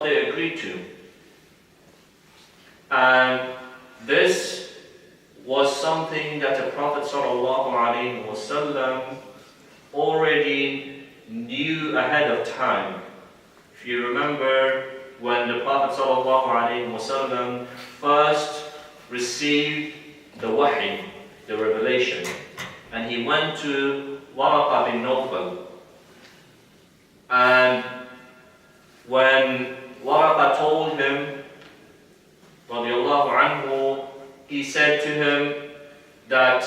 they agreed to. And this was something that the Prophet ﷺ already knew ahead of time. If you remember, when the Prophet ﷺ first received the wahi, the revelation, and he went to Waraqah bin Nawfal, and when Waraqah told him, radiallahu anhu, he said to him that,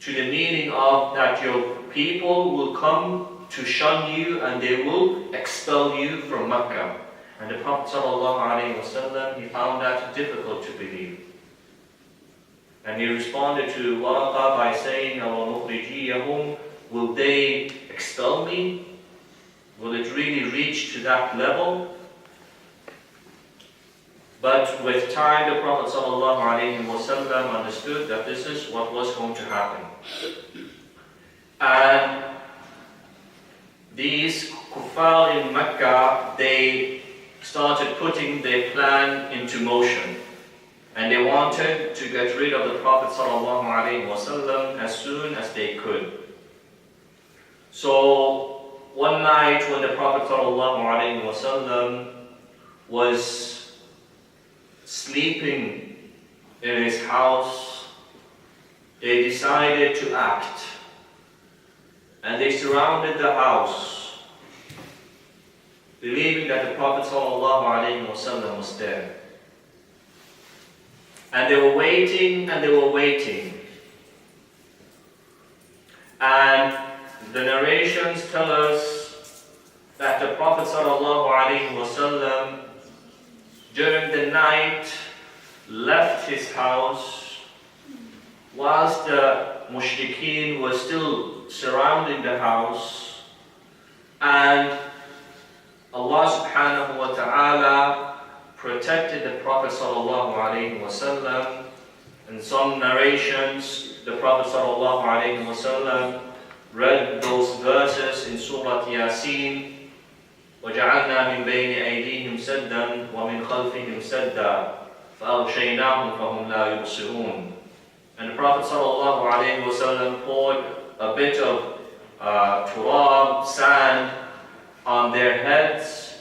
to the meaning of that your people will come to shun you and they will expel you from Mecca. And the Prophet ﷺ, he found that difficult to believe. And he responded to Waraqah by saying, will they expel me? Will it really reach to that level? But with time, the Prophet ﷺ understood that this is what was going to happen. And these kuffar in Mecca, they started putting their plan into motion. And they wanted to get rid of the Prophet ﷺ as soon as they could. So one night when the Prophet ﷺ was sleeping in his house, they decided to act. And they surrounded the house, believing that the Prophet ﷺ was there. And they were waiting and they were waiting. And the narrations tell us that the Prophet ﷺ during the night left his house whilst the mushrikeen were still surrounding the house, and Allah subhanahu wa ta'ala protected the Prophet ﷺ. In some narrations, the Prophet ﷺ read those verses in Surah Yasin, وَجَعَلْنَا مِنْ بَيْنِ أَيْدِيهِمْ سَدًّا وَمِنْ خَلْفِهِمْ سَدًّا فَأَغْشَيْنَاهُمْ فَهُمْ لَا يُبْصِرُونَ. And the Prophet ﷺ poured a bit of turab, sand, on their heads,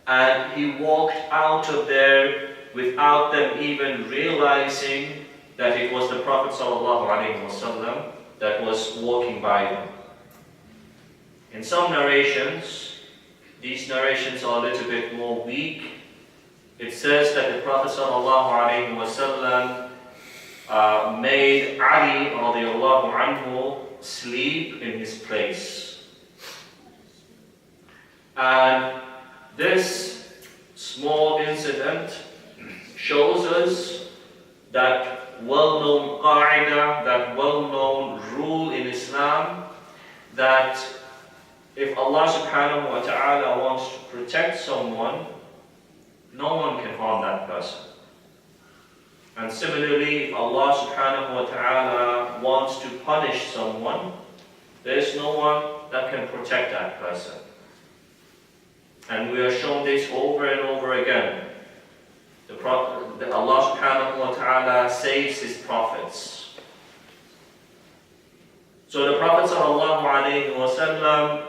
and he walked out of there without them even realizing that it was the Prophet ﷺ that was walking by them. In some narrations, these narrations are a little bit more weak. It says that the Prophet ﷺ made Ali radiallahu anhu sleep in his place. And this small incident shows us that well-known qaida, that well-known rule in Islam, that if Allah subhanahu wa ta'ala wants to protect someone, no one can harm that person. And similarly, if Allah subhanahu wa ta'ala wants to punish someone, there is no one that can protect that person. And we are shown this over and over again. Allah subhanahu wa ta'ala saves his prophets. So the Prophet sallallahu alayhi wa sallam,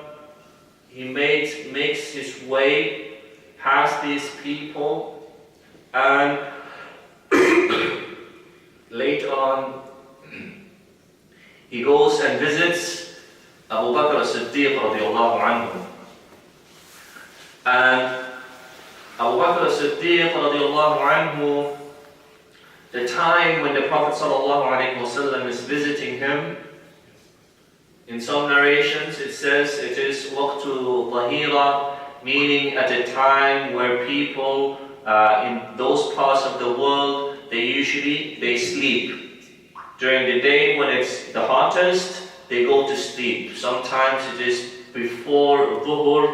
he makes his way past these people, and later on he goes and visits Abu Bakr as-Siddiq radiallahu anhu. And Abu Bakr as-Siddiq radiallahu anhu, the time when the Prophet sallallahu alayhi wa sallam is visiting him, in some narrations it says it is waqtu dhahira, meaning at a time where people in those parts of the world, they sleep. During the day when it's the hottest, they go to sleep. Sometimes it is before dhuhr,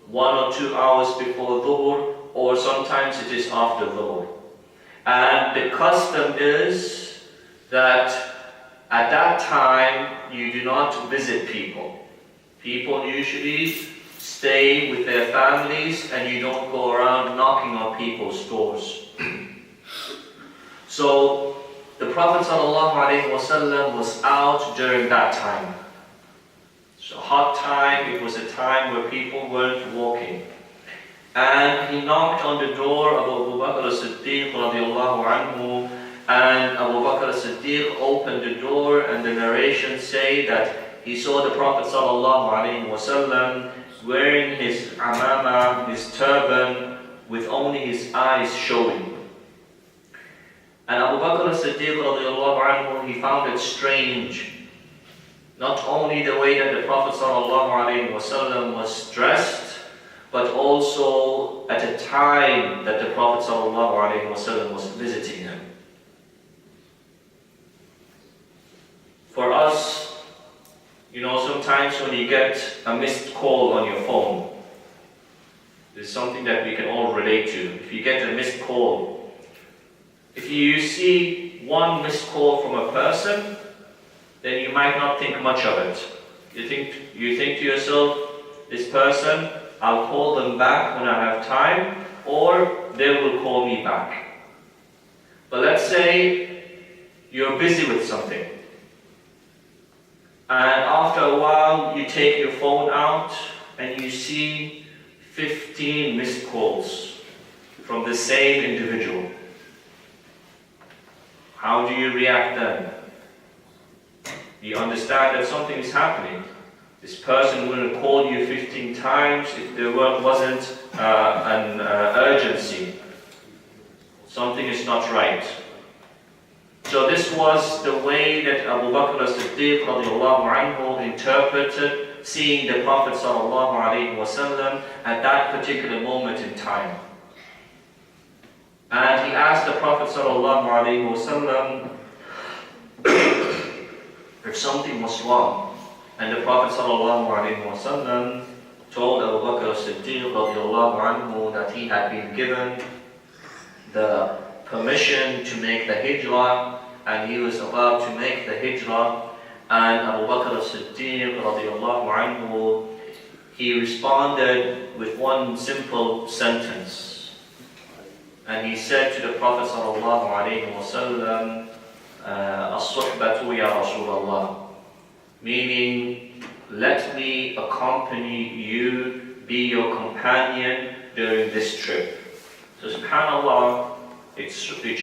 1 or 2 hours before dhuhr, or sometimes it is after dhuhr. And the custom is that at that time you do not visit people. People usually stay with their families and you don't go around knocking on people's doors. So the Prophet ﷺ was out during that time. It's a hot time, it was a time where people weren't walking. And he knocked on the door of Abu Bakr as-Siddiq radiallahu anhu, and Abu Bakr as-Siddiq opened the door, and the narrations say that he saw the Prophet ﷺ wearing his amama, his turban, with only his eyes showing. And Abu Bakr as-Siddiq radiallahu anhu, he found it strange, not only the way that the Prophet ﷺ was dressed, but also at a time that the Prophet ﷺ was visiting him. For us, sometimes when you get a missed call on your phone, there's something that we can all relate to. If you get a missed call, if you see one missed call from a person, then you might not think much of it. You think to yourself, this person, I'll call them back when I have time, or they will call me back. But let's say you're busy with something, and after a while you take your phone out and you see 15 missed calls from the same individual. How do you react then? You understand that something is happening. This person will call you 15 times if there wasn't an urgency. Something is not right. So this was the way that Abu Bakr as-Siddiq radiallahu anhu interpreted seeing the Prophet sallallahu alaihi wasallam at that particular moment in time. And he asked the Prophet sallallahu alaihi wasallam if something was wrong. And the Prophet ﷺ told Abu Bakr as-Siddiq radiallahu anhu that he had been given the permission to make the Hijrah, and he was about to make the Hijrah. And Abu Bakr as-Siddiq radiallahu anhu, he responded with one simple sentence. And he said to the Prophet ﷺ, as-suhbatu ya Rasulullah, meaning, let me accompany you, be your companion during this trip. So subhanAllah, it's